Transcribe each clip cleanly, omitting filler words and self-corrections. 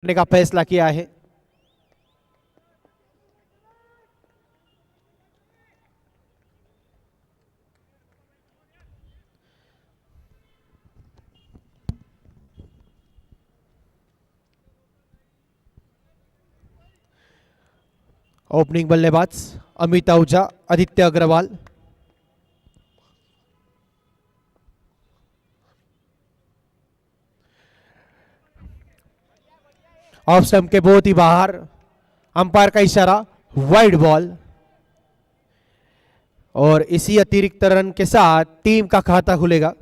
करने का फैसला किया है। ओपनिंग बल्लेबाज अमित आहूजा, आदित्य अग्रवाल। ऑफ स्टंप के बहुत ही बाहर, अंपायर का इशारा, वाइड बॉल। और इसी अतिरिक्त रन के साथ टीम का खाता खुलेगा।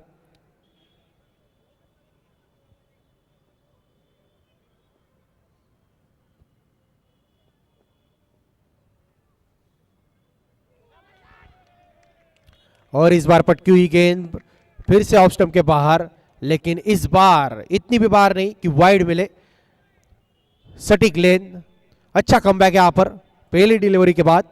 और इस बार पटकी हुई गेंद फिर से ऑफ स्टंप के बाहर, लेकिन इस बार इतनी भी बार नहीं कि वाइड मिले। सटीक लेन, अच्छा कमबैक यहां पर पहली डिलीवरी के बाद।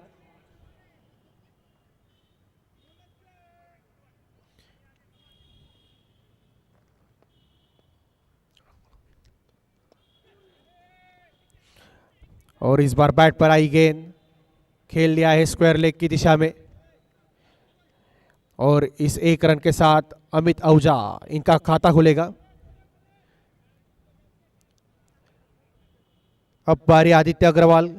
और इस बार बैट पर आई गेंद, खेल लिया है स्क्वायर लेग की दिशा में। और इस एक रन के साथ अमित आहूजा, इनका खाता खुलेगा। अब बारी आदित्य अग्रवाल।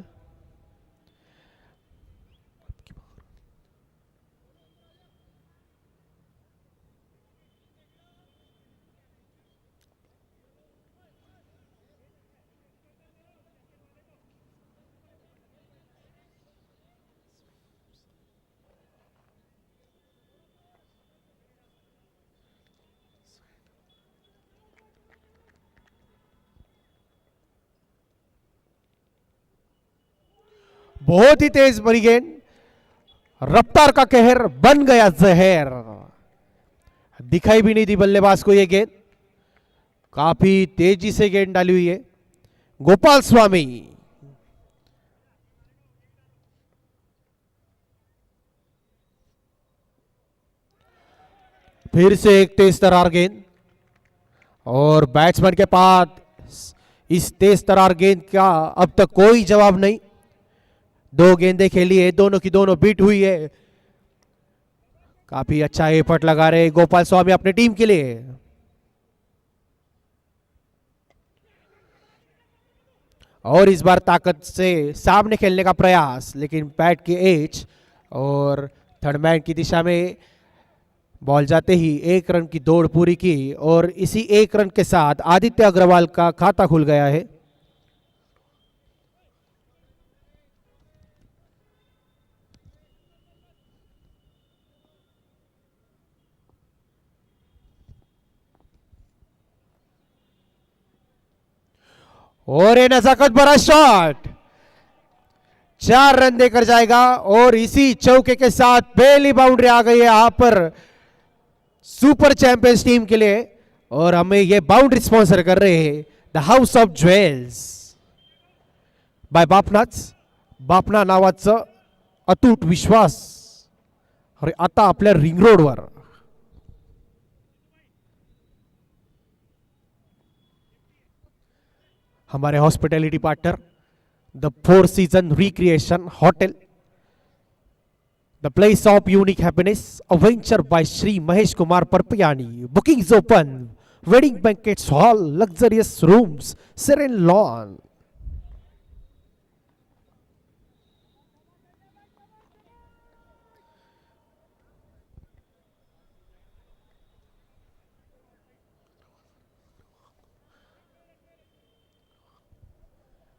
बहुत ही तेज भरी गेंद, रफ्तार का कहर बन गया जहर। दिखाई भी नहीं दी बल्लेबाज को यह गेंद, काफी तेजी से गेंद डाली हुई है गोपाल स्वामी। फिर से एक तेज तरार गेंद, और बैट्समैन के पास इस तेज तरार गेंद का अब तक कोई जवाब नहीं। दो गेंदें खेली है, दोनों की दोनों बीट हुई है। काफी अच्छा एफर्ट लगा रहे गोपाल स्वामी अपने टीम के लिए। और इस बार ताकत से सामने खेलने का प्रयास, लेकिन बैट की एज और थर्ड मैन की दिशा में बॉल जाते ही एक रन की दौड़ पूरी की। और इसी एक रन के साथ आदित्य अग्रवाल का खाता खुल गया है। और ये नजाकत भरा शॉट 4 रन देकर जाएगा। और इसी चौके के साथ पहली बाउंड्री आ गई है यहां पर सुपर चैंपियंस टीम के लिए। और हमें ये बाउंड्री स्पॉन्सर कर रहे हैं the house of jewels by बापनाच। बापना नावाचं अतूट विश्वास अरे आता आपल्या रिंग रोडवर। हमारे hospitality partner the four season recreation hotel, the place of unique happiness, a venture by Shri Mahesh Kumar Parpiani. Bookings open, wedding banquets hall, luxurious rooms, serene lawn.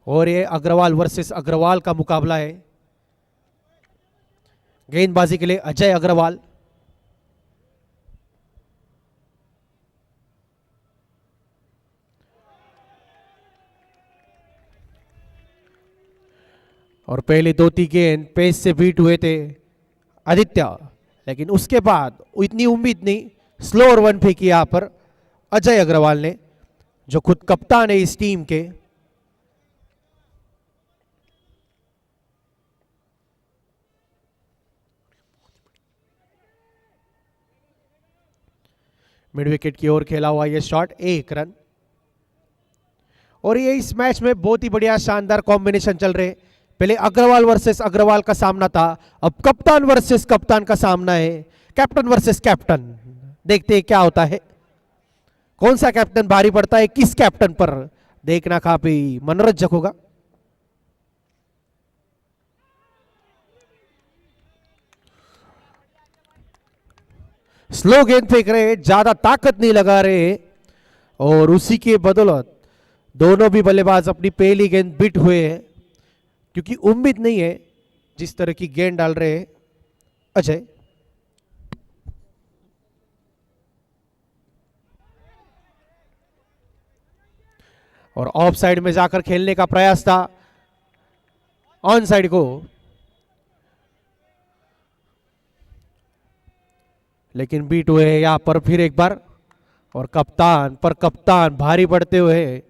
और ये अग्रवाल वर्सेस अग्रवाल का मुकाबला है। गेंदबाजी के लिए अजय अग्रवाल। और पहले 2-3 गेंद पेस से बीट हुए थे आदित्य, लेकिन उसके बाद इतनी उम्मीद नहीं। स्लो और वन फेंकी यहां पर अजय अग्रवाल ने, जो खुद कप्तान है इस टीम के। मिड विकेट की ओर खेला हुआ यह शॉट, 1 रन। और ये इस मैच में बहुत ही बढ़िया शानदार कॉम्बिनेशन चल रहे। पहले अग्रवाल वर्सेस अग्रवाल का सामना था, अब कप्तान वर्सेस कप्तान का सामना है, कैप्टन वर्सेस कैप्टन। देखते हैं क्या होता है, कौन सा कैप्टन भारी पड़ता है किस कैप्टन पर, देखना काफी मनोरंजक होगा। स्लो गेंद फेंक रहे, ज्यादा ताकत नहीं लगा रहे, और उसी के बदौलत दोनों भी बल्लेबाज अपनी पहली गेंद बिट हुए हैं, क्योंकि उम्मीद नहीं है जिस तरह की गेंद डाल रहे हैं अजय। और ऑफ साइड में जाकर खेलने का प्रयास था, ऑन साइड को, लेकिन बीट हुए यहां पर फिर एक बार, और कप्तान पर कप्तान भारी पड़ते हुए।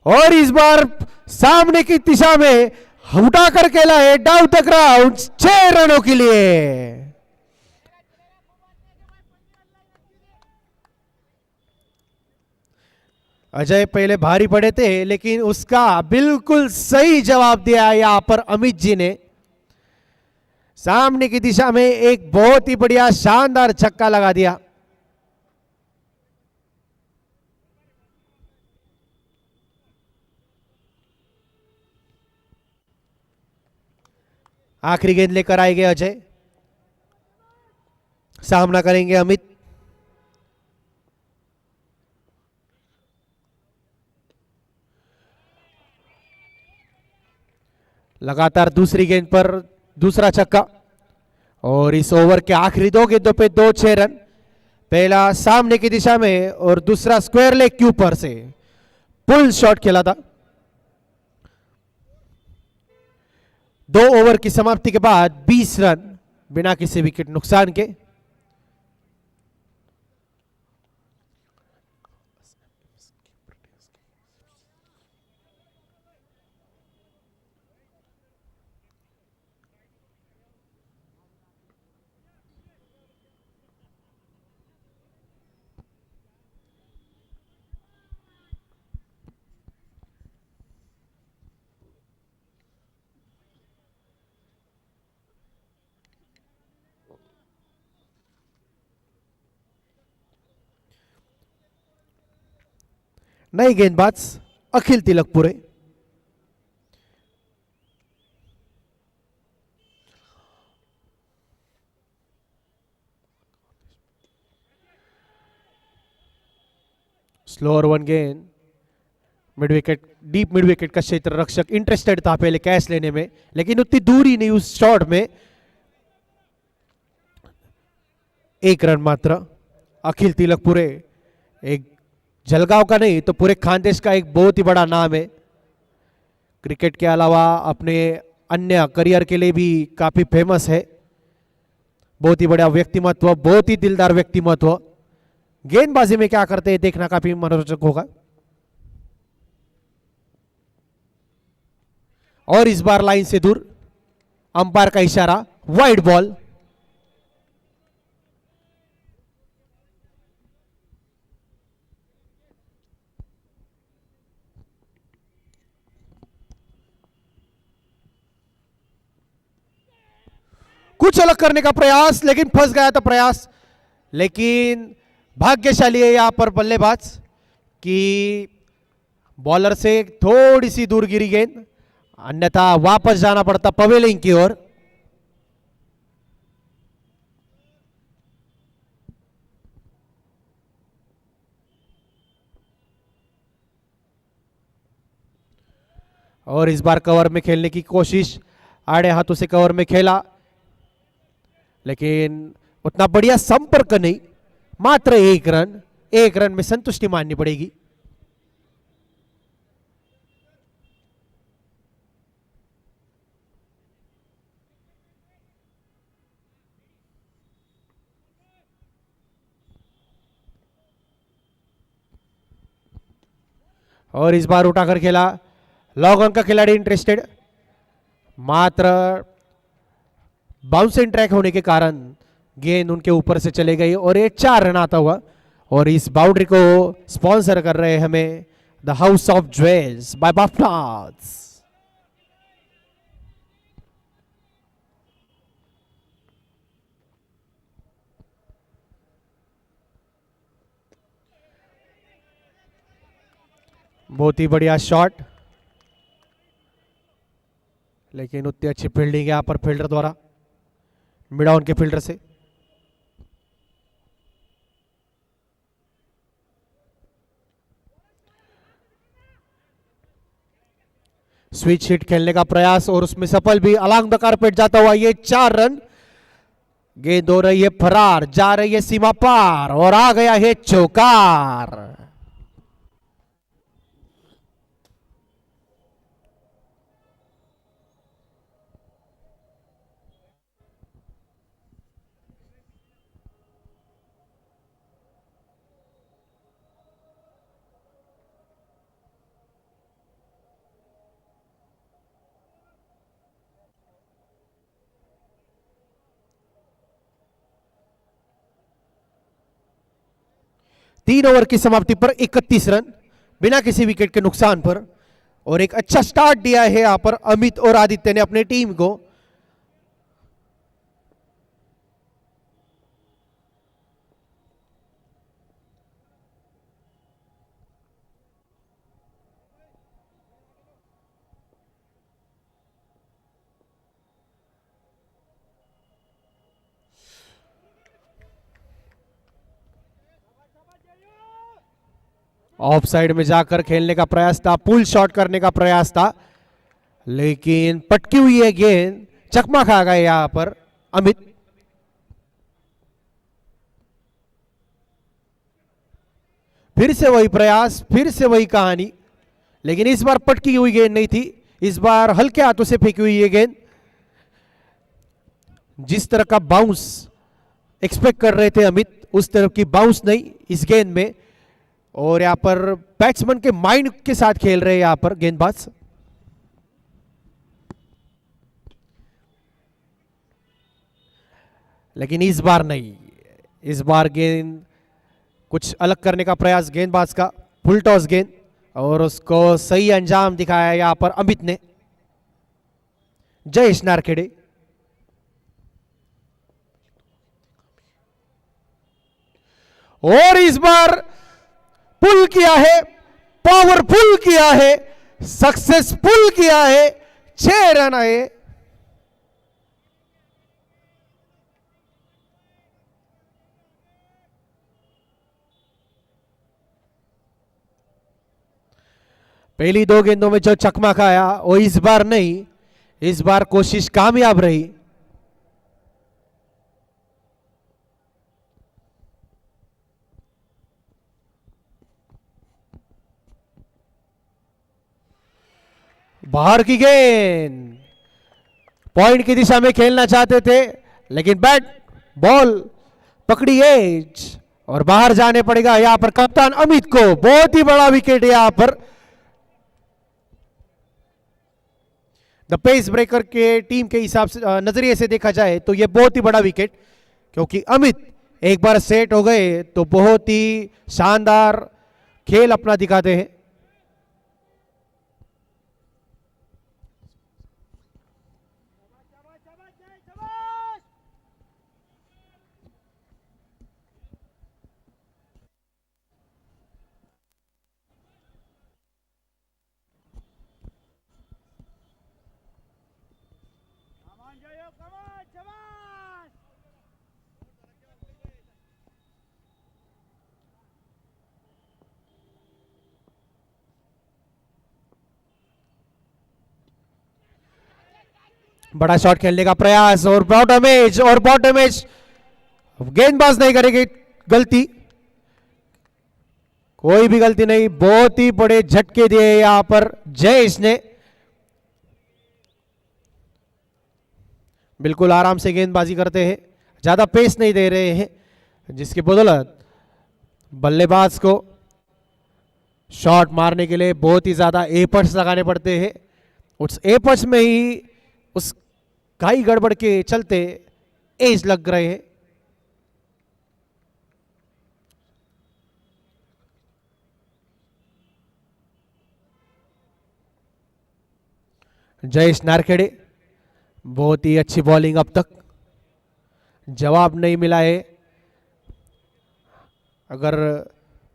और इस बार सामने की दिशा में उठाकर खेला है डाउन द ग्राउंड 6 रनों के लिए। अजय पहले भारी पड़े थे, लेकिन उसका बिल्कुल सही जवाब दिया यहां पर अमित जी ने। सामने की दिशा में एक बहुत ही बढ़िया शानदार छक्का लगा दिया। आखिरी गेंद लेकर आएंगे अजय, सामना करेंगे अमित। लगातार दूसरी गेंद पर दूसरा छक्का, और इस ओवर के आखिरी 2 गेंदों पे 2 6 रन। पहला सामने की दिशा में और दूसरा स्क्वायर लेग के ऊपर से पुल शॉट खेला था। 2 ओवर की समाप्ति के बाद 20 रन बिना किसी विकेट नुकसान के। नई गेंदबाज अखिल तिलकपुरे। स्लोअर 1 गेंद, mid wicket, deep mid wicket का क्षेत्र रक्षक इंटरेस्टेड था पहले कैच लेने में, लेकिन उतनी दूरी नहीं उस शॉट में। 1 रन मात्र। अखिल तिलकपुरे एक जलगांव का नहीं तो पूरे खानदेश का एक बहुत ही बड़ा नाम है। क्रिकेट के अलावा अपने अन्य करियर के लिए भी काफी फेमस है। बहुत ही बड़ा व्यक्तिमत्व, बहुत ही दिलदार व्यक्तिमत्व। गेंदबाजी में क्या करते हैं देखना काफी मनोरंजक होगा। और इस बार लाइन से दूर, अंपायर का इशारा, वाइड बॉल। कुछ अलग करने का प्रयास, लेकिन फंस गया था प्रयास। लेकिन भाग्यशाली है यहां पर बल्लेबाज कि बॉलर से थोड़ी सी दूर गिरी गेंद, अन्यथा वापस जाना पड़ता पवेलिंग की ओर। और इस बार कवर में खेलने की कोशिश, आड़े हाथों से कवर में खेला, लेकिन उतना बढ़िया संपर्क नहीं। मात्र 1 रन, 1 रन में संतुष्टि माननी पड़ेगी। और इस बार उठाकर खेला, लॉन्ग ऑन का खिलाड़ी इंटरेस्टेड, मात्र बाउंसिंग ट्रैक होने के कारण गेंद उनके ऊपर से चले गई और ये 4 रन आता हुआ। और इस बाउंड्री को स्पॉन्सर कर रहे हैं हमें the house of jewels by बाफ्टास। बहुत ही बढ़िया शॉट, लेकिन उतनी अच्छी फील्डिंग यहां पर फील्डर द्वारा, मिड ऑन के फील्डर से। स्विच हिट खेलने का प्रयास और उसमें सफल भी, अलॉन्ग द कारपेट जाता हुआ ये 4 रन। गेंद हो रही है फरार, जा रही है सीमा पार और आ गया है चौकार। तीन ओवर की समाप्ति पर 31 रन बिना किसी विकेट के नुकसान पर, और एक अच्छा स्टार्ट दिया है यहां पर अमित और आदित्य ने अपने टीम को। ऑफ साइड में जाकर खेलने का प्रयास था, पुल शॉट करने का प्रयास था, लेकिन पटकी हुई है गेंद, चकमा खा गए यहां पर अमित। फिर से वही प्रयास, फिर से वही कहानी, लेकिन इस बार पटकी हुई गेंद नहीं थी, इस बार हल्के हाथों से फेंकी हुई है गेंद। जिस तरह का बाउंस एक्सपेक्ट कर रहे थे अमित, उस तरह की बाउंस नहीं इस गेंद में, और यहां पर बैट्समैन के माइंड के साथ खेल रहे हैं यहां पर गेंदबाज। लेकिन इस बार नहीं, इस बार गेंद कुछ अलग करने का प्रयास गेंदबाज का, फुल टॉस गेंद, और उसको सही अंजाम दिखाया यहां पर अमित ने। जयेश नारखेड़े। और इस बार पुल किया है, पावरफुल किया है, सक्सेसफुल किया है, 6 रन आए। पहली 2 गेंदों में जो चकमा खाया वो इस बार नहीं, इस बार कोशिश कामयाब रही। बाहर की गेंद, पॉइंट की दिशा में खेलना चाहते थे, लेकिन बैट बॉल पकड़ी एज और बाहर जाने पड़ेगा यहां पर कप्तान अमित को। बहुत ही बड़ा विकेट यहां पर, द पेस ब्रेकर के टीम के हिसाब से, नजरिए से देखा जाए तो यह बहुत ही बड़ा विकेट, क्योंकि अमित एक बार सेट हो गए तो बहुत ही शानदार खेल अपना दिखाते हैं। बड़ा शॉट खेलने का प्रयास और बॉटम एज, और बॉटम एज गेंदबाज नहीं करेगी गलती, कोई भी गलती नहीं। बहुत ही बड़े झटके दिए यहां पर जयेश ने, बिल्कुल आराम से गेंदबाजी करते हैं, ज्यादा पेस नहीं दे रहे हैं, जिसकी बदौलत बल्लेबाज को शॉट मारने के लिए बहुत ही ज्यादा एफर्ट्स लगाने पड़ते हैं। उस एफर्ट्स में ही उस घाई गड़बड़ के चलते एज लग रहे हैं। जयेश नारखेड़े, बहुत ही अच्छी बॉलिंग, अब तक जवाब नहीं मिला है। अगर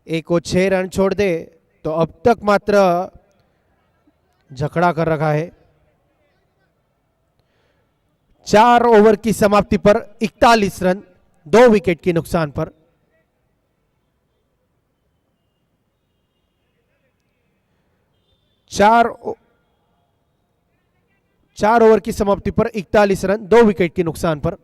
एक को 6 रन छोड़ दे तो अब तक मात्र झगड़ा कर रखा है। 4 ओवर की समाप्ति पर 41 रन, 2 विकेट के नुकसान पर। चार ओवर की समाप्ति पर 41 रन, 2 विकेट के नुकसान पर।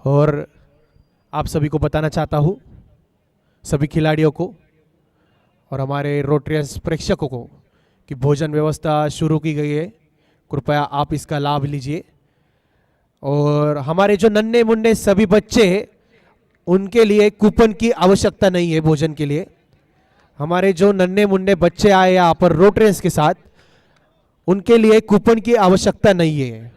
और आप सभी को बताना चाहता हूं, सभी खिलाड़ियों को और हमारे रोटरियंस प्रेक्षकों को, कि भोजन व्यवस्था शुरू की गई है। कृपया आप इसका लाभ लीजिए। और हमारे जो नन्हे मुन्ने सभी बच्चे हैं, उनके लिए कूपन की आवश्यकता नहीं है भोजन के लिए। हमारे जो नन्हे मुन्ने बच्चे आए यहाँ पर रोटरियंस के साथ, उनके लिए कूपन की आवश्यकता नहीं है।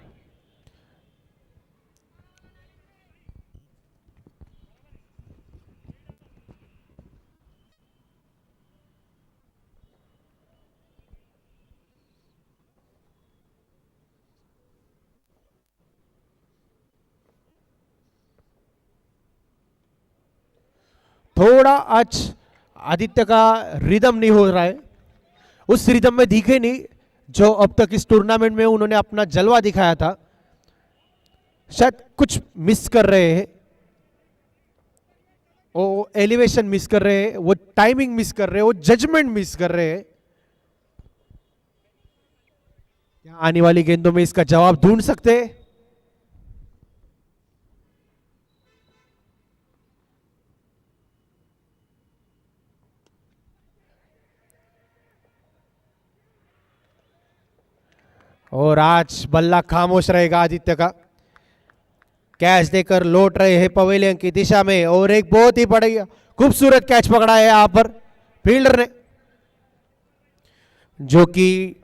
थोड़ा आज आदित्य का रिदम नहीं हो रहा है, उस रिदम में दिखे नहीं जो अब तक इस टूर्नामेंट में उन्होंने अपना जलवा दिखाया था। शायद कुछ मिस कर रहे हैं, वो एलिवेशन मिस कर रहे हैं, वो टाइमिंग मिस कर रहे हैं, वो जजमेंट मिस कर रहे हैं। आने वाली गेंदों में इसका जवाब ढूंढ सकते हैं। और आज बल्ला खामोश रहेगा आदित्य का। कैच देकर लौट रहे हैं पवेलियन की दिशा में, और एक बहुत ही बड़ी खूबसूरत कैच पकड़ा है यहां पर फील्डर ने, जो कि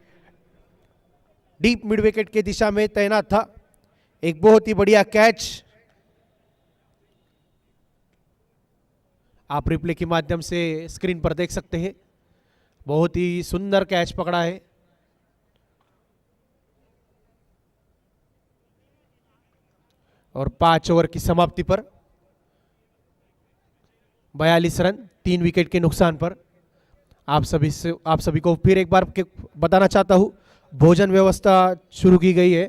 डीप मिड विकेट की दिशा में तैनात था। एक बहुत ही बढ़िया कैच आप रिप्ले के माध्यम से स्क्रीन पर देख सकते हैं। बहुत ही सुंदर कैच पकड़ा है। और 5 ओवर की समाप्ति पर 42 रन, 3 विकेट के नुकसान पर। आप सभी को फिर एक बार बताना चाहता हूं, भोजन व्यवस्था शुरू की गई है।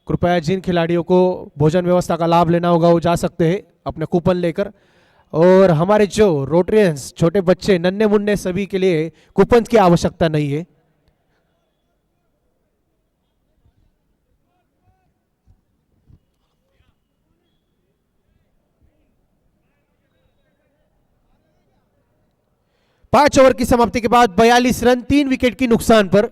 कृपया जिन खिलाड़ियों को भोजन व्यवस्था का लाभ लेना होगा वो जा सकते हैं अपने कूपन लेकर। और हमारे जो रोटरियंस, छोटे बच्चे, नन्हे मुन्ने, सभी के लिए कूपन की आवश्यकता नहीं है। पांच ओवर की समाप्ति के बाद 42 रन 3 विकेट की नुकसान पर।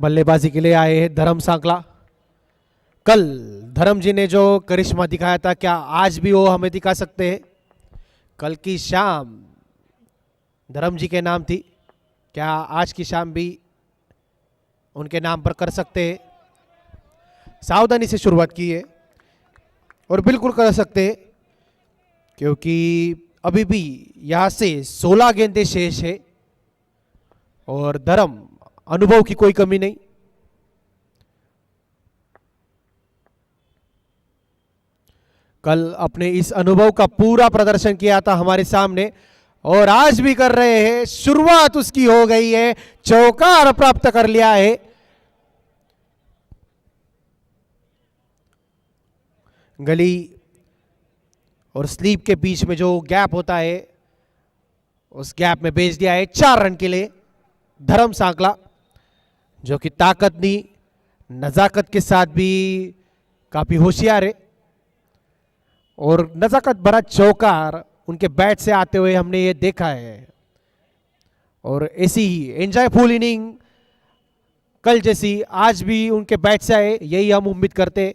बल्लेबाजी के लिए आए हैं धर्म सांकला। कल धर्म जी ने जो करिश्मा दिखाया था, क्या आज भी वो हमें दिखा सकते हैं? कल की शाम धर्म जी के नाम थी, क्या आज की शाम भी उनके नाम पर कर सकते हैं? सावधानी से शुरुआत की है और बिल्कुल कर सकते हैं, क्योंकि अभी भी यहां से 16 गेंदें शेष है और धर्म अनुभव की कोई कमी नहीं। कल अपने इस अनुभव का पूरा प्रदर्शन किया था हमारे सामने और आज भी कर रहे हैं। शुरुआत उसकी हो गई है, चौकार प्राप्त कर लिया है। गली और स्लीप के बीच में जो गैप होता है, उस गैप में भेज दिया है 4 रन के लिए धर्म सांकला, जो कि ताकत नहीं, नजाकत के साथ भी काफी होशियार है। और नजाकत भरा चौकार उनके बैट से आते हुए हमने ये देखा है। और ऐसी ही एंजॉयफुल इनिंग कल जैसी आज भी उनके बैट से आए, यही हम उम्मीद करते हैं।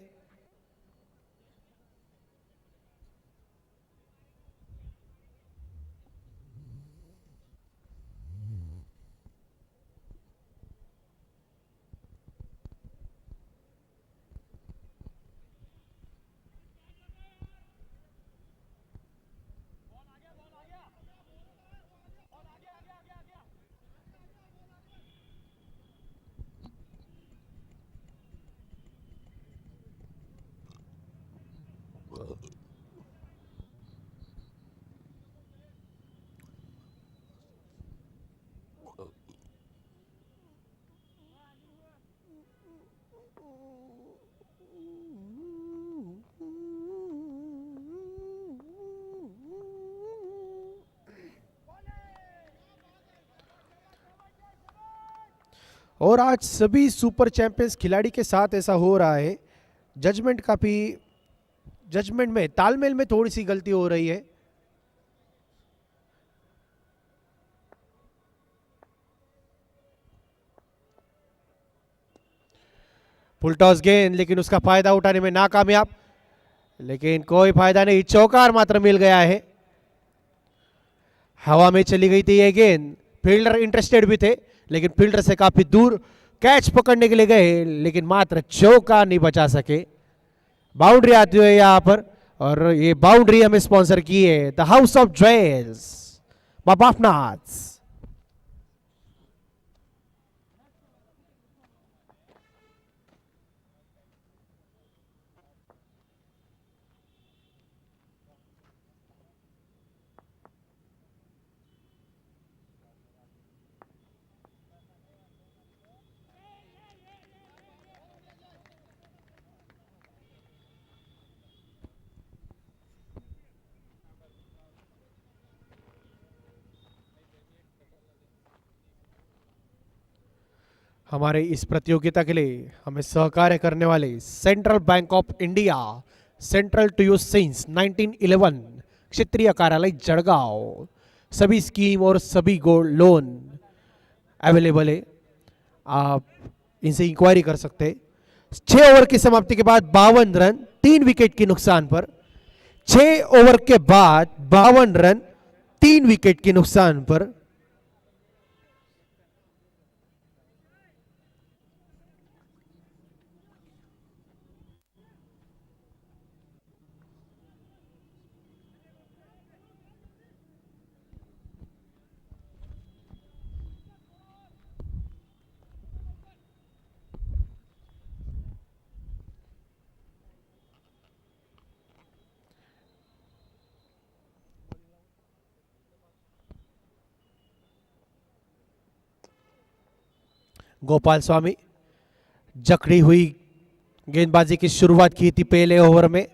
और आज सभी सुपर चैंपियंस खिलाड़ी के साथ ऐसा हो रहा है। जजमेंट में तालमेल में थोड़ी सी गलती हो रही है। फुल टॉस गेंद, लेकिन उसका फायदा उठाने में नाकामयाब। लेकिन कोई फायदा नहीं, चौकार मात्र मिल गया है। हवा में चली गई थी यह गेंद, फील्डर इंटरेस्टेड भी थे, लेकिन फील्डर से काफी दूर कैच पकड़ने के लिए गए, लेकिन मात्र चौका नहीं बचा सके। बाउंड्री आती है यहां पर, और ये बाउंड्री हमें स्पॉन्सर की है द हाउस ऑफ ज्वेल्स बाबाफनाथ। हमारे इस प्रतियोगिता के लिए हमें सहकार्य करने वाले central bank of India, central to you since 1911 क्षेत्रीय कार्यालय जड़गांव, सभी स्कीम और सभी गोल्ड लोन अवेलेबल है, आप इनसे इंक्वायरी कर सकते हैं। 6 ओवर की समाप्ति के बाद 52 रन 3 विकेट के नुकसान पर। 6 ओवर के बाद 52 रन 3 विकेट के नुकसान पर। गोपाल स्वामी जकड़ी हुई गेंदबाजी की शुरुआत की थी पहले ओवर में,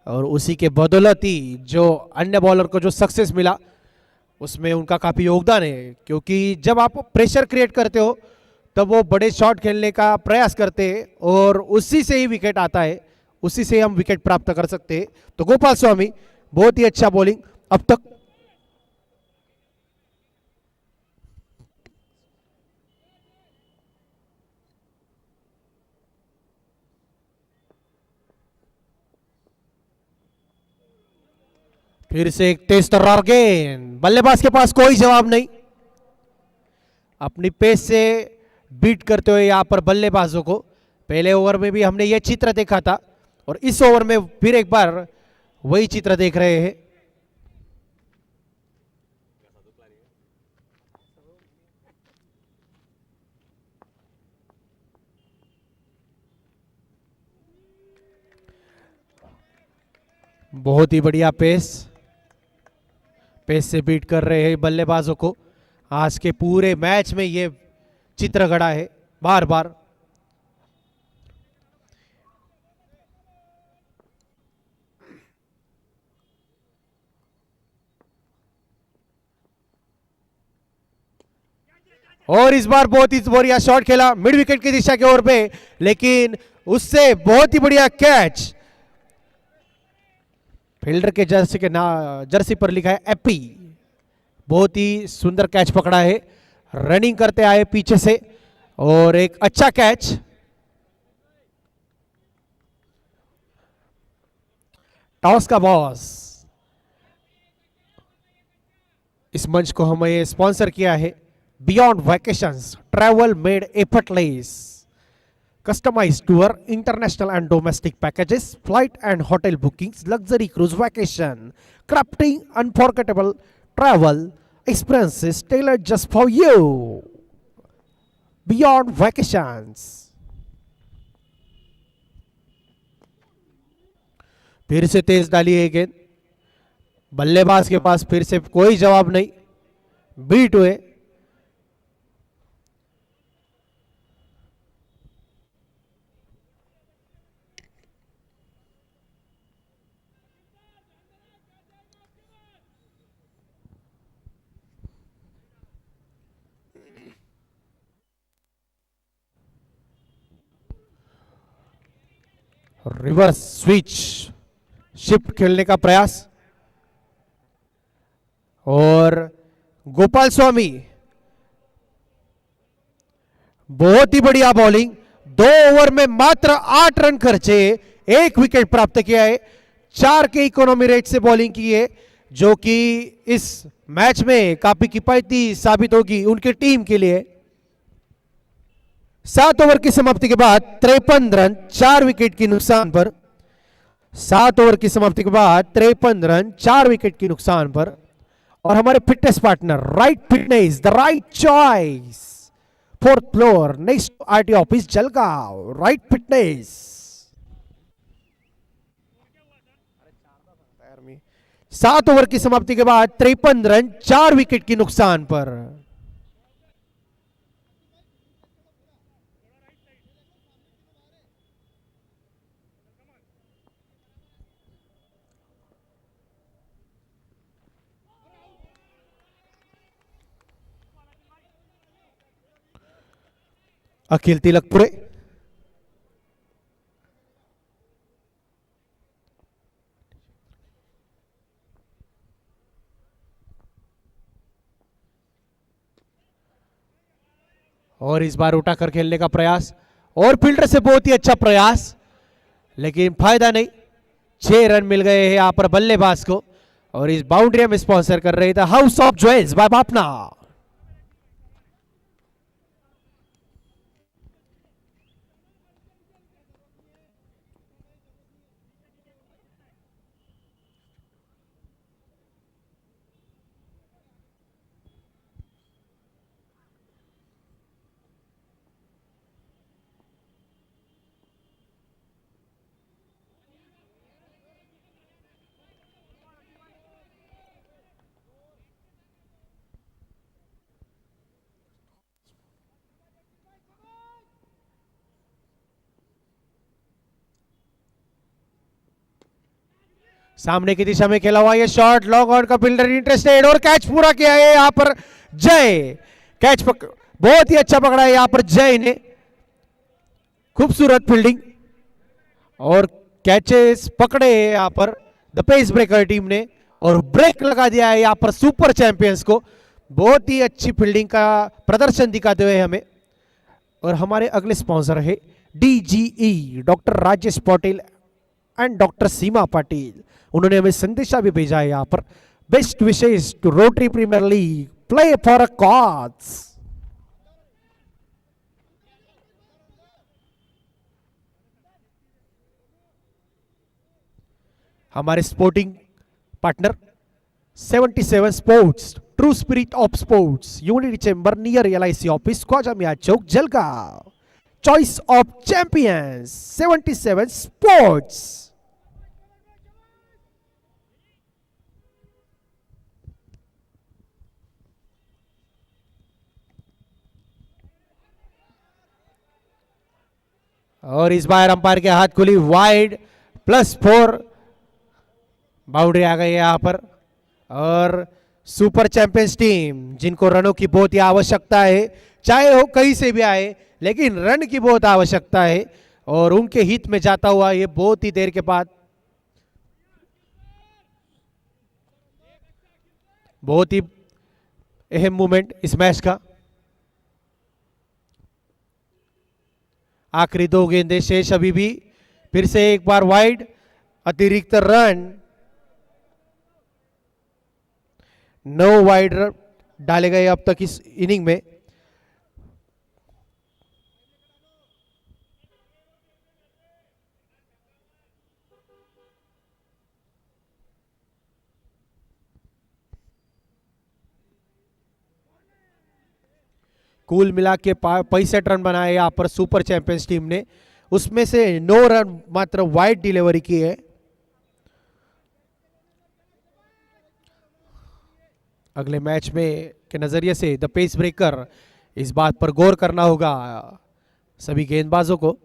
और उसी के बदौलत ही जो अन्य बॉलर को जो सक्सेस मिला उसमें उनका काफी योगदान है। क्योंकि जब आप प्रेशर क्रिएट करते हो तब वो बड़े शॉट खेलने का प्रयास करते हैं और उसी से ही विकेट आता है, उसी से हम विकेट प्राप्त कर सकते हैं। तो गोपाल स्वामी बहुत ही अच्छा बॉलिंग अब तक। फिर से एक तेज तर्रार गेंद, बल्लेबाज के पास कोई जवाब नहीं। अपनी पेस से बीट करते हुए यहां पर बल्लेबाजों को, पहले ओवर में भी हमने यह चित्र देखा था और इस ओवर में फिर एक बार वही चित्र देख रहे हैं। बहुत ही बढ़िया पेस, पेस से बीट कर रहे हैं बल्लेबाजों को। आज के पूरे मैच में ये चित्र गड़ा है बार बार। और इस बार बहुत ही बढ़िया शॉट खेला मिड विकेट की दिशा के ओर पे, लेकिन उससे बहुत ही बढ़िया कैच। फील्डर के जर्सी पर लिखा है एपी। बहुत ही सुंदर कैच पकड़ा है, रनिंग करते आए पीछे से और एक अच्छा कैच। टॉस का बॉस। इस मंच को हमें स्पॉन्सर किया है beyond vacations, travel made effortless, customized tour, international and domestic packages, flight and hotel bookings, luxury cruise vacation, crafting unforgettable travel experiences tailored just for you. Beyond vacations. फिर से तेज डाली है गेंद, बल्लेबाज के पास फिर से कोई जवाब नहीं, बीट हुए। रिवर्स स्विच शिफ्ट खेलने का प्रयास, और गोपाल स्वामी बहुत ही बढ़िया बॉलिंग। 2 ओवर में मात्र 8 रन खर्चे, 1 विकेट प्राप्त किया है, 4 के इकोनॉमी रेट से बॉलिंग की है, जो कि इस मैच में काफी किफायती साबित होगी उनकी टीम के लिए। 7 ओवर की समाप्ति के बाद 53 रन 4 विकेट के नुकसान पर। 7 ओवर की समाप्ति के बाद 53 रन 4 विकेट के नुकसान पर। और हमारे fitness partner right fitness, the right choice, 4th floor next RT office Jalgaon, right fitness. 7 over की समाप्ति के बाद 53 रन 4 विकेट के नुकसान पर। अखिल तिलकपुरे और इस बार उठाकर खेलने का प्रयास और फील्डर से बहुत ही अच्छा प्रयास, लेकिन फायदा नहीं। 6 रन मिल गए हैं यहां पर बल्लेबाज को और इस बाउंड्री में स्पॉन्सर कर रहे थे house of jewels by Bapna. सामने की दिशा में खेला हुआ ये शॉट, लॉन्ग ऑन का फील्डर इंटरेस्टेड और कैच पूरा किया है यहां पर जय। बहुत ही अच्छा पकड़ा है यहां पर जय ने, खूबसूरत फील्डिंग और कैचेस पकड़े यहां पर द पेस ब्रेकर टीम ने और ब्रेक लगा दिया है यहां पर सुपर चैंपियंस को। बहुत ही अच्छी फील्डिंग का प्रदर्शन दिखाते हुए हमें। और हमारे अगले स्पॉन्सर है DGE doctor Rajesh Patel and doctor Seema Patil. उन्होंने हमें संदेशा भी भेजा है यहां पर, best wishes to rotary premier league, play for a cause. हमारे sporting partner 77 sports, true spirit of sports, unity chamber near LIC office, Khwaja Miyan Chowk, Jalgaon. Choice of champions 77 sports. और इस बार अंपायर के हाथ खुली वाइड, +4 बाउंड्री आ गई है यहां पर। और सुपर चैंपियंस टीम जिनको रनों की बहुत ही आवश्यकता है, चाहे वो कहीं से भी आए, लेकिन रन की बहुत आवश्यकता है और उनके हित में जाता हुआ ये बहुत ही देर के बाद बहुत ही अहम मोमेंट इस मैच का। आखिरी 2 गेंदें शेष अभी भी, फिर से एक बार वाइड, अतिरिक्त रन, 9 वाइड डाले गए अब तक इस इनिंग में। कुल मिला के 65 रन बनाए यहां पर सुपर चैंपियंस टीम ने, उसमें से 9 रन मात्र वाइड डिलीवरी की है। अगले मैच में के नजरिए से द पेस ब्रेकर, इस बात पर गौर करना होगा सभी गेंदबाजों को।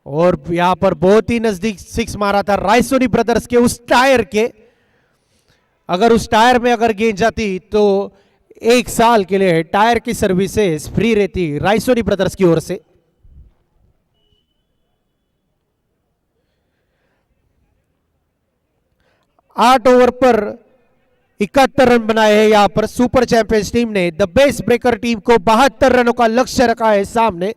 और यहां पर बहुत ही नजदीक 6 मारा था रायसोनी ब्रदर्स के उस टायर के, अगर उस टायर में अगर गेंद जाती तो 1 साल के लिए टायर की सर्विसेज फ्री रहती रायसोनी ब्रदर्स की ओर से। आठ ओवर पर 71 रन बनाए हैं यहां पर सुपर चैंपियंस टीम ने। द बेस ब्रेकर टीम को 72 रनों का लक्ष्य रखा है सामने।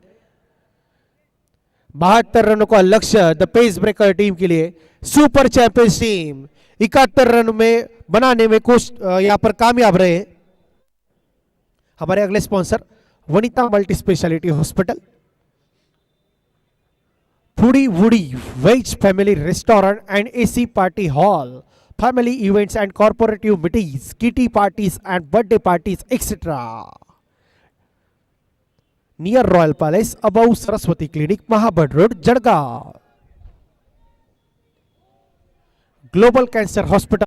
72 रनों का लक्ष्य द पेस ब्रेकर टीम के लिए। सुपर चैंपियंस टीम 71 रन में बनाने में यहां पर कामयाब रहे। हमारे अगले sponsor Vanita multi speciality hospital, foodie woody veg family restaurant and AC party hall, family events and corporative meetings, kitty parties and birthday parties, etc. Near Royal Palace, above Saraswati Clinic, Mahabad Road, Jadgaon. Global Cancer Hospital.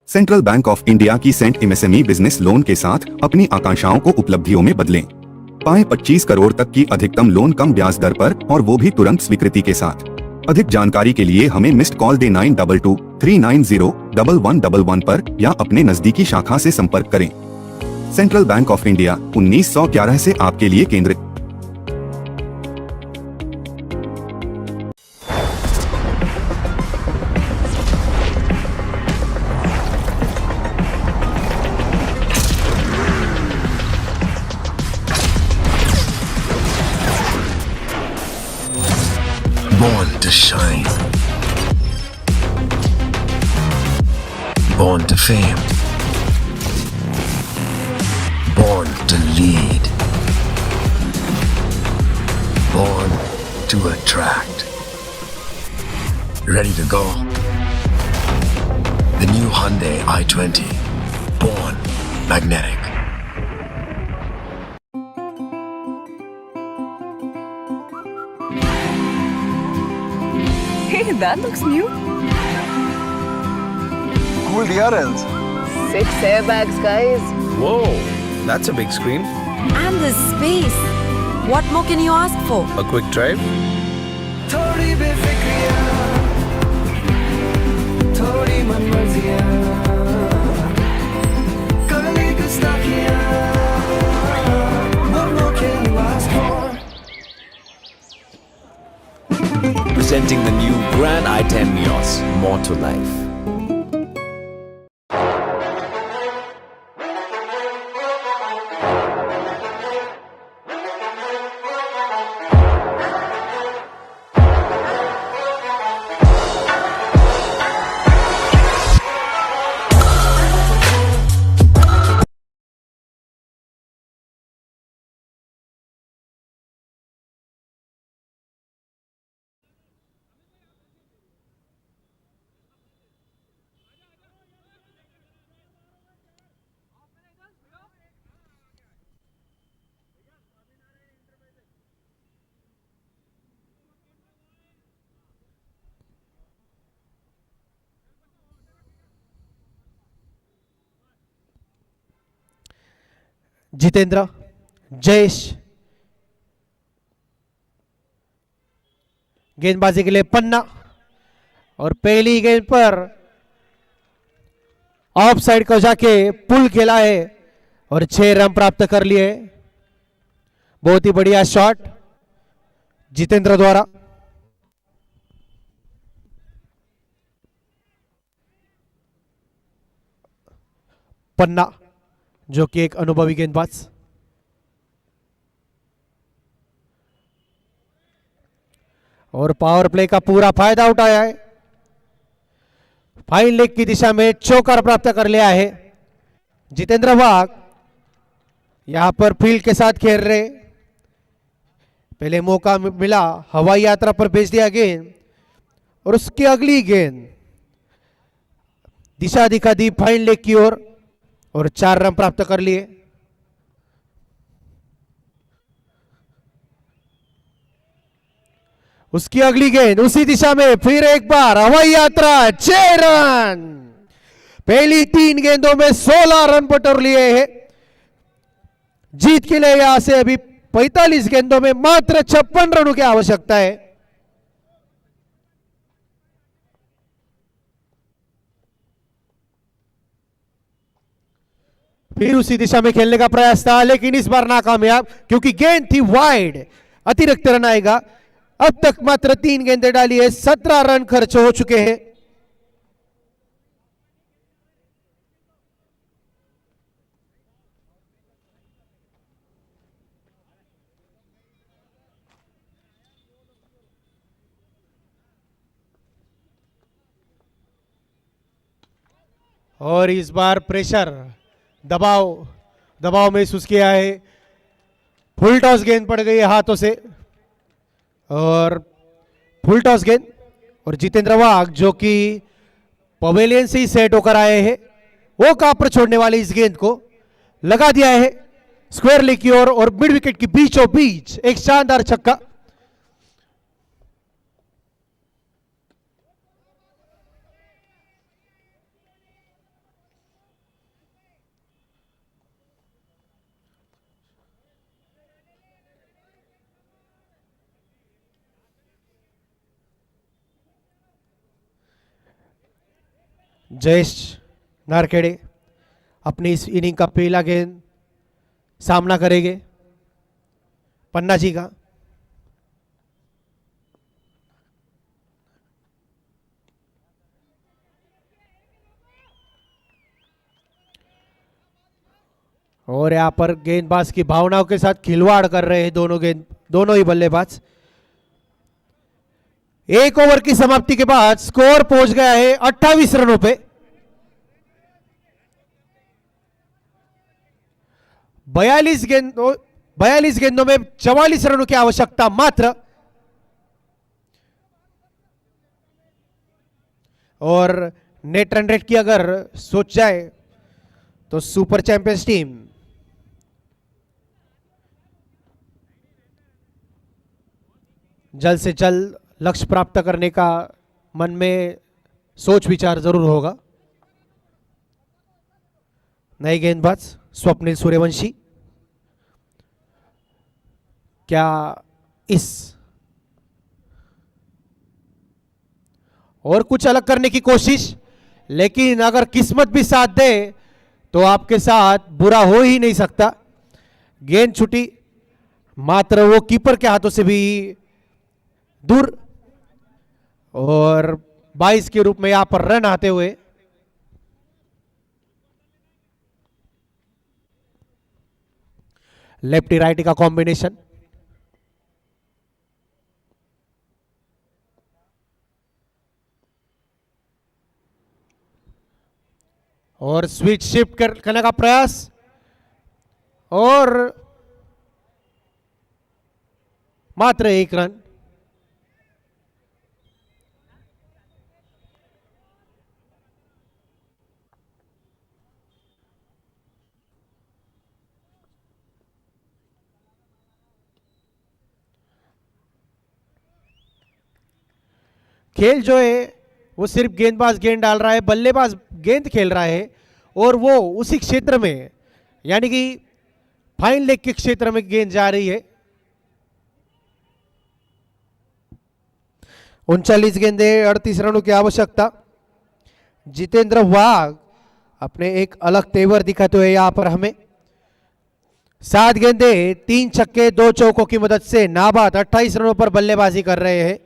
Central bank of India की Saint MSME business loan के साथ अपनी आकांक्षाओं को उपलब्धियों में बदलें। पाएं 25 करोड़ तक की अधिकतम लोन कम ब्याज दर पर और वो भी तुरंत स्वीकृति के साथ। अधिक जानकारी के लिए हमें मिस्ड कॉल दे 9223901111 पर या अपने नजदीकी शाखा से संपर्क करें। सेंट्रल बैंक ऑफ इंडिया 1911 से आपके लिए केंद्रित। Born to shine. Born to fame. Born to lead. Born to attract. Ready to go? The new Hyundai i20. Born magnetic. Hey, that looks new. Cool DRLs. 6 airbags, guys. Whoa, that's a big screen. And the space. What more can you ask for? A quick drive. थोड़ी बेफिक्रियाँ, थोड़ी मनमर्जियाँ, कभी गुस्ताखियाँ, what more can you ask for? Presenting the new Grand i10 Neos, more to life. Jitendra, Jayesh गेंदबाजी के लिए पन्ना और पहली गेंद पर ऑफ साइड को जाके पुल खेला है और 6 रन प्राप्त कर लिए। बहुत ही बढ़िया शॉट जितेंद्र द्वारा। पन्ना जो कि एक अनुभवी गेंदबाज। और पावर प्ले का पूरा फायदा उठाया है। फाइन लेग की दिशा में चौकार प्राप्त कर लिया है जितेंद्र वाघ। यहां पर फील्ड के साथ खेल रहे, पहले मौका मिला, हवाई यात्रा पर भेज दिया गेंद और उसकी अगली गेंद दिशा दिखा दी फाइन लेग की ओर और 4 रन प्राप्त कर लिए। उसकी अगली गेंद उसी दिशा में फिर एक बार हवाई यात्रा, 6 रन। पहली 3 गेंदों में 16 रन बटोर लिए हैं। जीत के लिए यहां से अभी 45 गेंदों में मात्र 56 रनों की आवश्यकता है। फिर उसी दिशा में खेलने का प्रयास था लेकिन इस बार नाकामयाब क्योंकि गेंद थी वाइड। अतिरिक्त रन आएगा। अब तक मात्र 3 गेंदें डाली है, 17 रन खर्च हो चुके हैं। और इस बार प्रेशर, दबाव महसूस किया है। फुल टॉस गेंद पड़ गई है हाथों से और फुल टॉस गेंद और जितेंद्र वाघ जो कि पवेलियन से ही सेट होकर आए हैं वो कहां पर छोड़ने वाले इस गेंद को लगा दिया है स्क्वायर लेग की ओर और मिड विकेट की बीचों बीच एक शानदार छक्का। जयेश नारखेड़े अपनी इस इनिंग का पहला गेंद सामना करेंगे पन्ना जी का। और यहां पर गेंदबाज की भावनाओं के साथ खिलवाड़ कर रहे हैं दोनों ही बल्लेबाज। एक ओवर की समाप्ति के बाद स्कोर पहुंच गया है 28 रनों पे। 42 गेंदों में 44 रनों की आवश्यकता मात्र। और नेट रन रेट की अगर सोच जाए तो सुपर चैंपियंस टीम जल्द से जल्द लक्ष्य प्राप्त करने का मन में सोच विचार जरूर होगा। नए गेंदबाज स्वप्निल सूर्यवंशी क्या इस और कुछ अलग करने की कोशिश, लेकिन अगर किस्मत भी साथ दे तो आपके साथ बुरा हो ही नहीं सकता। गेंद छुटी मात्र वो कीपर के हाथों से भी दूर और 22 के रूप में यहां पर रन आते हुए लेफ्टी राइटी का कॉम्बिनेशन। और स्विच शिफ्ट करने का प्रयास और मात्र एक रन। खेल जो है वो सिर्फ गेंदबाज गेंद डाल रहा है, बल्लेबाज गेंद खेल रहा है और वो उसी क्षेत्र में यानी कि फाइन लेग के क्षेत्र में गेंद जा रही है। 39 गेंदे 38 रनों की आवश्यकता। जितेंद्र वाघ अपने एक अलग तेवर दिखाते हुए यहां पर हमें 7 गेंदे 3 छक्के 2 चौकों की मदद से नाबाद 28 रनों पर बल्लेबाजी कर रहे हैं।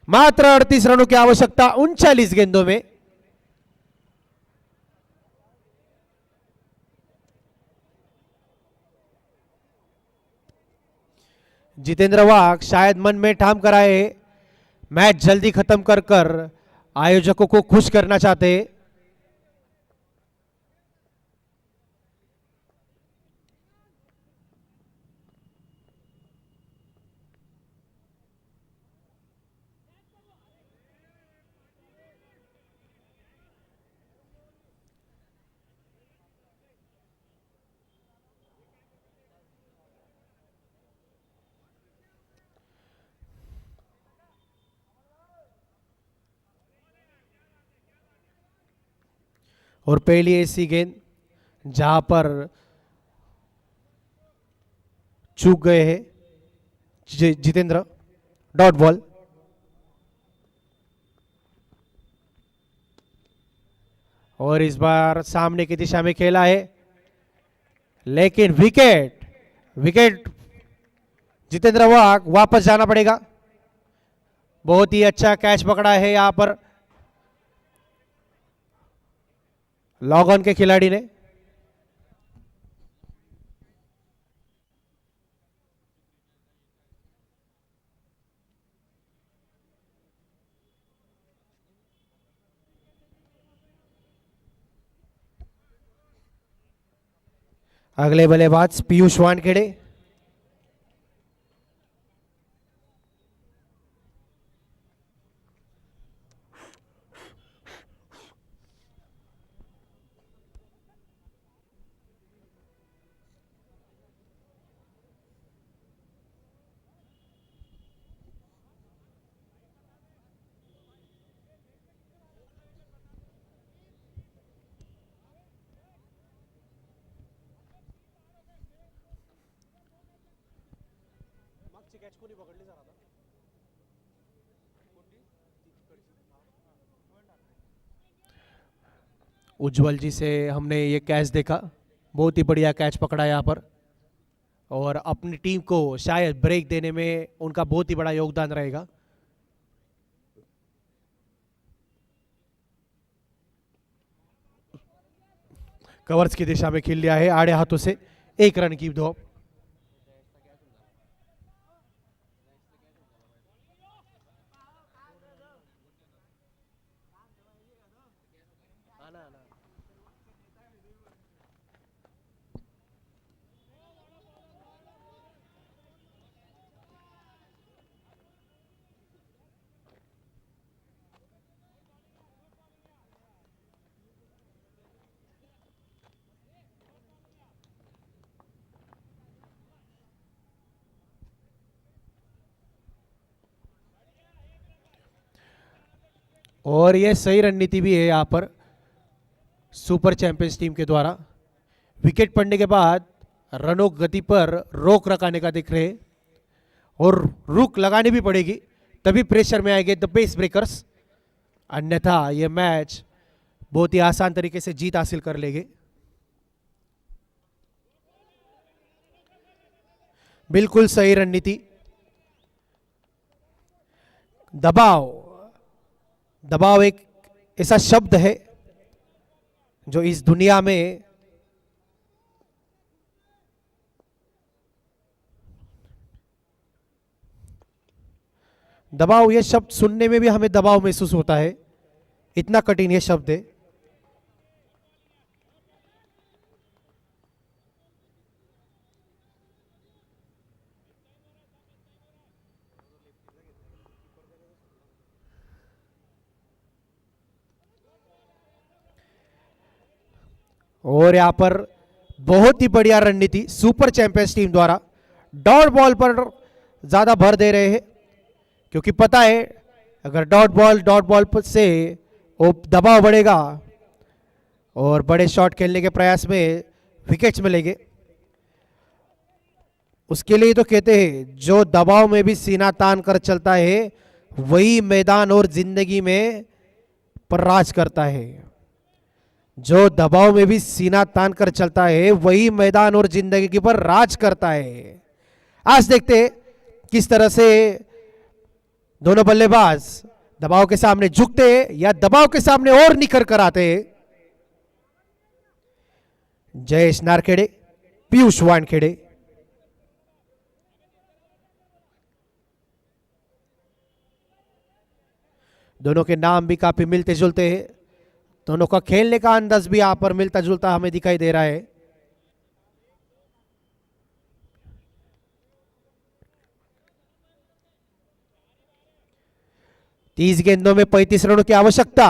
मात्र 38 रनों की आवश्यकता 39 गेंदों में। जितेंद्र वाघ शायद मन में ठाम कराए मैच जल्दी खत्म कर कर आयोजकों को खुश करना चाहते हैं। और पहली ऐसी गेंद जहां पर चूक गए हैं जितेंद्र, डॉट बॉल। और इस बार सामने की दिशा में खेला है लेकिन विकेट जितेंद्र वाघ वापस जाना पड़ेगा। बहुत ही अच्छा कैच पकड़ा है यहां पर लॉग ऑन के खिलाड़ी ने। अगले बल्लेबाज पीयूष वानखेड़े। उज्जवल जी से हमने ये कैच देखा, बहुत ही बढ़िया कैच पकड़ा यहाँ पर, और अपनी टीम को शायद ब्रेक देने में उनका बहुत ही बड़ा योगदान रहेगा। कवर्स की दिशा में खेल लिया है आड़े हाथों से, 1 रन की दो। और ये सही रणनीति भी है यहाँ पर सुपर चैंपियंस टीम के द्वारा। विकेट पड़ने के बाद रनों गति पर रोक लगाने का दिख रहे, और रुक लगानी भी पड़ेगी तभी प्रेशर में आएंगे द पेस ब्रेकर्स, अन्यथा ये मैच बहुत ही आसान तरीके से जीत हासिल कर लेंगे। बिल्कुल सही रणनीति। दबाव, दबाव एक ऐसा शब्द है जो इस दुनिया में दबाव, ये शब्द सुनने में भी हमें दबाव महसूस होता है, इतना कठिन ये शब्द है। और यहां पर बहुत ही बढ़िया रणनीति सुपर चैंपियंस टीम द्वारा, डॉट बॉल पर ज्यादा भर दे रहे हैं, क्योंकि पता है अगर डॉट बॉल पर से वो दबाव बढ़ेगा और बड़े शॉट खेलने के प्रयास में विकेट्स मिलेंगे। उसके लिए तो कहते हैं जो दबाव में भी सीना तान कर चलता है वही मैदान और जिंदगी में पर राज करता है। जो दबाव में भी सीना तान कर चलता है वही मैदान और जिंदगी पर राज करता है। आज देखते हैं किस तरह से दोनों बल्लेबाज दबाव के सामने झुकते हैं या दबाव के सामने और निखर कर आते हैं। जयेश नारखेड़े, पीयूष वानखेड़े। दोनों के नाम भी काफी मिलते जुलते हैं, दोनों का खेलने का अंदाज भी यहां पर मिलता जुलता हमें दिखाई दे रहा है। तीस गेंदों में 35 रनों की आवश्यकता,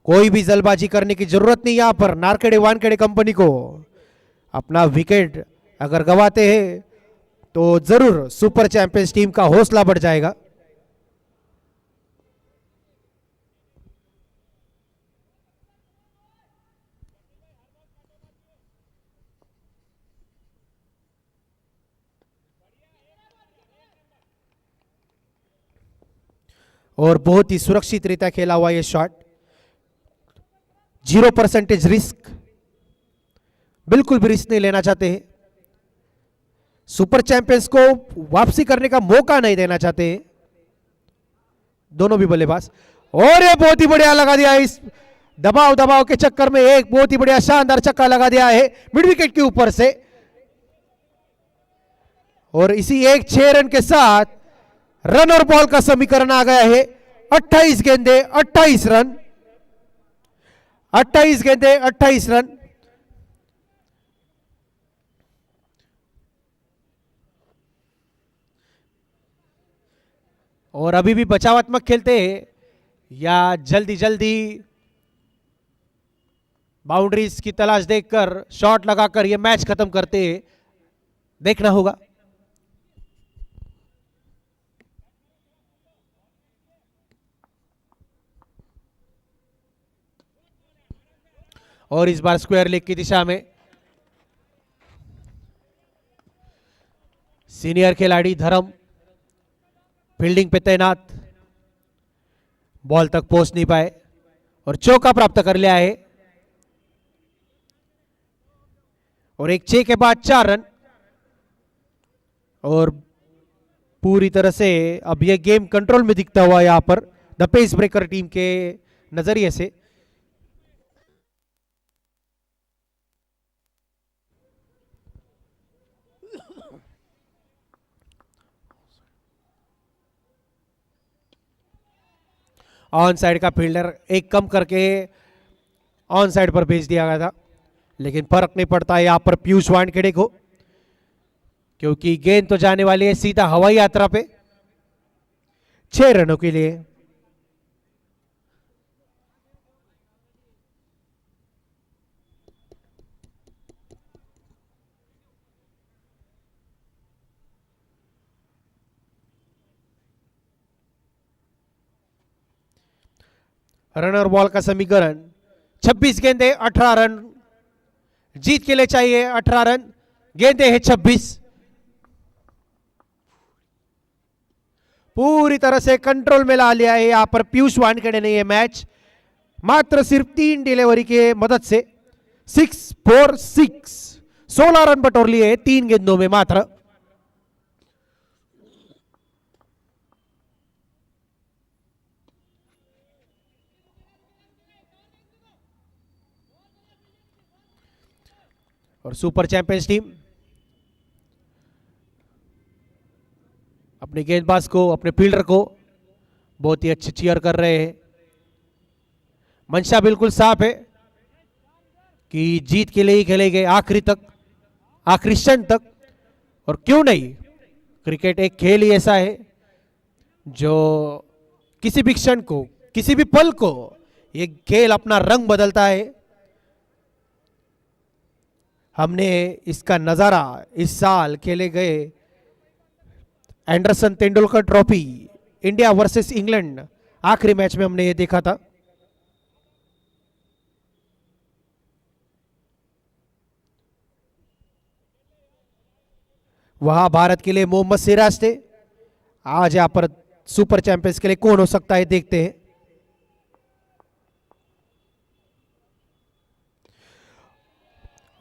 कोई भी जल्दबाजी करने की जरूरत नहीं। यहां पर नारखेड़े वानखेड़े कंपनी को अपना विकेट अगर गंवाते हैं तो जरूर सुपर चैंपियंस टीम का हौसला बढ़ जाएगा। और बहुत ही सुरक्षित रीता खेला हुआ ये शॉट, 0% रिस्क, बिल्कुल भी रिस्क नहीं लेना चाहते हैं। सुपर चैंपियंस को वापसी करने का मौका नहीं देना चाहते हैं दोनों भी बल्लेबाज। और ये बहुत ही बढ़िया लगा दिया, इस दबाव के चक्कर में एक बहुत ही बढ़िया शानदार छक्का लगा दिया है मिड विकेट के ऊपर से। और इसी 6 रन के साथ रन और बॉल का समीकरण आ गया है। 28 गेंदे 28 रन, 28 गेंदे 28 रन। और अभी भी बचावात्मक खेलते हैं या जल्दी जल्दी बाउंड्रीज की तलाश देखकर शॉट लगाकर यह मैच खत्म करते हैं, देखना होगा। और इस बार स्क्वायर लेग की दिशा में सीनियर खिलाड़ी धर्म फील्डिंग पे तैनात, बॉल तक पहुंच नहीं पाए और चौका प्राप्त कर लिया है। और एक 6 के बाद 4 रन। और पूरी तरह से अब यह गेम कंट्रोल में दिखता हुआ यहां पर द पेस ब्रेकर टीम के नजरिए से। ऑन साइड का फील्डर एक कम करके ऑन साइड पर भेज दिया गया था, लेकिन फर्क नहीं पड़ता यहां पर पीयूष वानखेड़े को, क्योंकि गेंद तो जाने वाली है सीधा हवाई यात्रा पे 6 रनों के लिए। रन और बॉल का समीकरण 26 गेंदे 18 रन। जीत के लिए चाहिए 18 रन, गेंदे है 26। पूरी तरह से कंट्रोल में ला लिया है यहां पर पीयूष वानखेड़े ने यह मैच, मात्र सिर्फ 3 डिलीवरी के मदद से 6 4 6 16 रन बटोर लिए 3 गेंदों में मात्र। और सुपर चैंपियंस टीम अपने गेंदबाज को, अपने फील्डर को बहुत ही अच्छे चीयर कर रहे हैं। मंशा बिल्कुल साफ है कि जीत के लिए ही खेलेंगे आखिरी तक, आखिरी क्षण तक। और क्यों नहीं, क्रिकेट एक खेल ही ऐसा है जो किसी भी क्षण को, किसी भी पल को ये खेल अपना रंग बदलता है। हमने इसका नजारा इस साल खेले गए Anderson Tendulkar trophy India versus England आखिरी मैच में हमने ये देखा था। वहां भारत के लिए मोहम्मद सिराज थे, आज यहां पर सुपर चैंपियंस के लिए कौन हो सकता है, देखते हैं।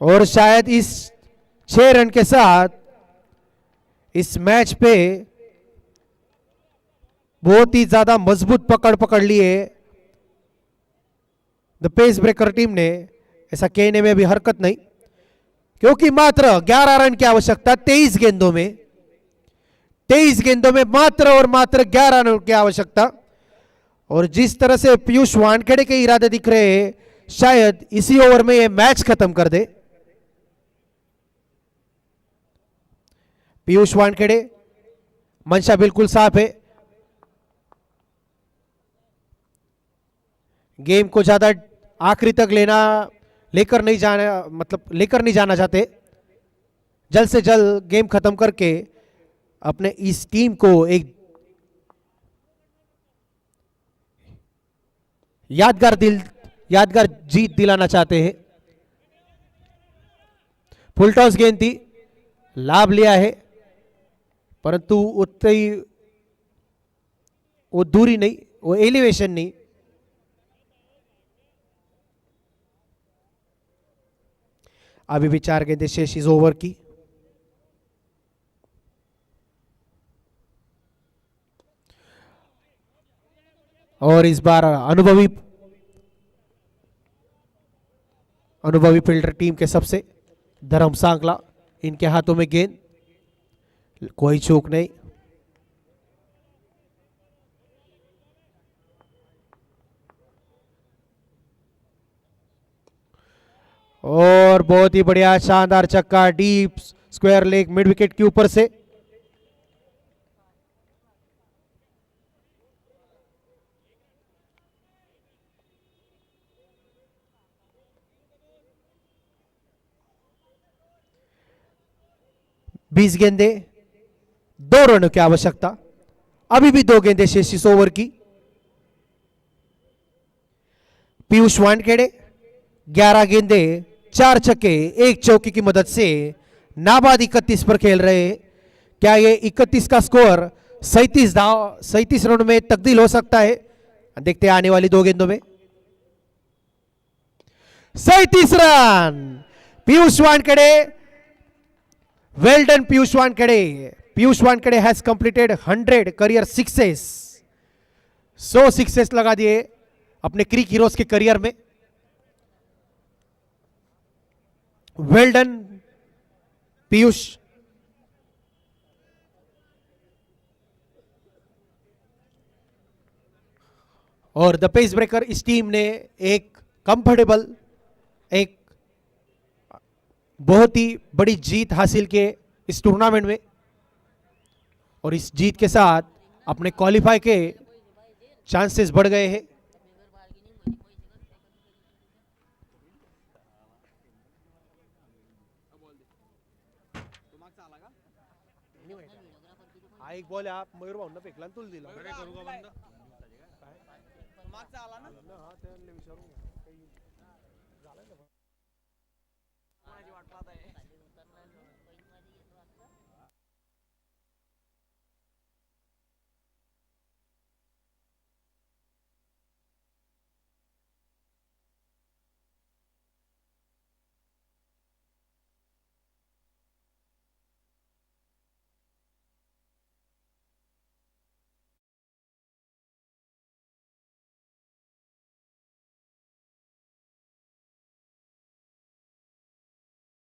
और शायद इस 6 रन के साथ इस मैच पे बहुत ही ज्यादा मजबूत पकड़ लिए द पेस ब्रेकर टीम ने, ऐसा कहने में भी हरकत नहीं, क्योंकि मात्र 11 रन की आवश्यकता 23 गेंदों में, 23 गेंदों में मात्र और मात्र 11 रन की आवश्यकता। और जिस तरह से पीयूष वानखेड़े के इरादे दिख रहे हैं, शायद इसी ओवर में ये मैच खत्म कर दे। पीयूष वानखेड़े, मंशा बिल्कुल साफ है, गेम को ज्यादा आखिरी तक लेकर नहीं जाना चाहते। जल्द से जल्द गेम खत्म करके अपने इस टीम को एक यादगार जीत दिलाना चाहते हैं। फुल टॉस गेंद थी, लाभ लिया है, परंतु उतनी ही वो दूरी नहीं, वो एलिवेशन नहीं। अभी भी 4 गेंदें शेष इस ओवर की। और इस बार अनुभवी फील्डर टीम के सबसे धर्म सांकला, इनके हाथों में गेंद, कोई चूक नहीं। और बहुत ही बढ़िया शानदार छक्का deep square leg mid wicket के ऊपर से। बीस गेंदे 2 रनों की आवश्यकता, अभी भी 2 गेंदें शेष इस ओवर की। पीयूष वानखेड़े 11 गेंदे 4 छक्के 1 चौके की मदद से नाबाद 31 पर खेल रहे हैं। क्या ये 31 का स्कोर 37 रनों में तब्दील हो सकता है? देखते हैं आने वाली 2 गेंदों में। 37 run, Piyush Wankhede. Well done, Piyush Wankhede. Piyush Wankhede has completed 100 career sixes. 100 sixes लगा दिए अपने क्रिक हीरोज के करियर में. Well done Piyush. और द पेस ब्रेकर इस टीम ने एक कंफर्टेबल, एक बहुत ही बड़ी जीत हासिल की इस टूर्नामेंट में, और इस जीत के साथ अपने क्वालिफाई के चांसेस बढ़ गए हैं. एक बॉल आप मयूर भाऊंना फेकला तुला दिला.